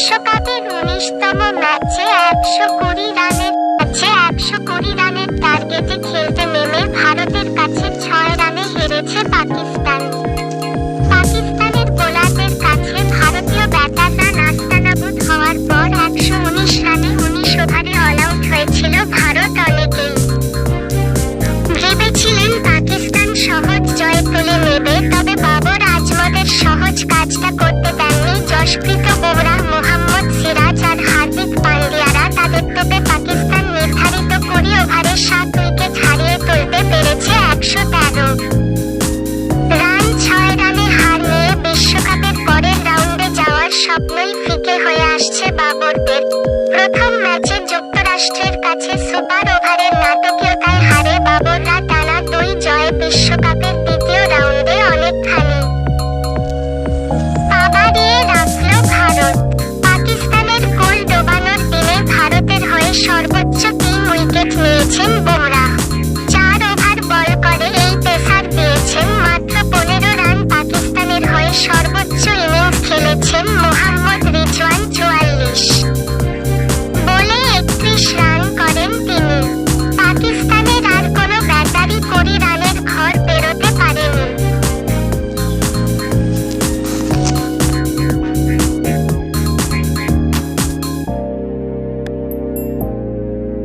বিশ্বকাপের ১৯তম ম্যাচে ১২০ রানের টার্গেটে খেলতে নেমে ভারতের কাছে ৬ রানে হেরেছে পাকিস্তান। পাকিস্তানের বোলারদের কাছে ভারতীয় ব্যাটাররা নাস্তানাবুদ হওয়ার পর ১১৯ রানে ১৯ ওভারে অল আউট হয়েছিল ভারত। অনেকেই ভেবেছিলেন পাকিস্তান সহজ জয় তুলে নেবে, তবে বাবর আজমদের সহজ কাজটা করতে দেননি যশপ্রীত বুমরাহ, মোহাম্মদ সিরাজ আর হার্দিক পান্ডিয়ারা। তাদের তোপে পাকিস্তান নির্ধারিত ২০ ওভারে ৭ উইকেট হারিয়ে তুলতে পেরেছে ১১৩ রান। ৬ রানে হার নিয়ে বিশ্বকাপের পরের রাউন্ডে যাওয়ার স্বপ্নই ফিকে হয়ে আসছে বাবরদের। প্রথম ম্যাচে যুক্তরাষ্ট্রের কাছে সুপার ওভারের নাটকীয়তায় হারে বাবররা টানা ২ জয়ে বিশ্বকাপের দ্বিতীয় রাউন্ডে অনেকখানি পা বাড়িয়ে রাখল ভারত। পাকিস্তানের গোল ডোবানোর দিনে ভারতের হয়ে সর্বোচ্চ ৩ উইকেট নিয়েছেন বুমরাহ। ৪ ওভার বল করে এই পেসার দিয়েছেন মাত্র ১৫ রান। পাকিস্তানের হয়ে সর্বোচ্চ ইনিংস খেলেছেন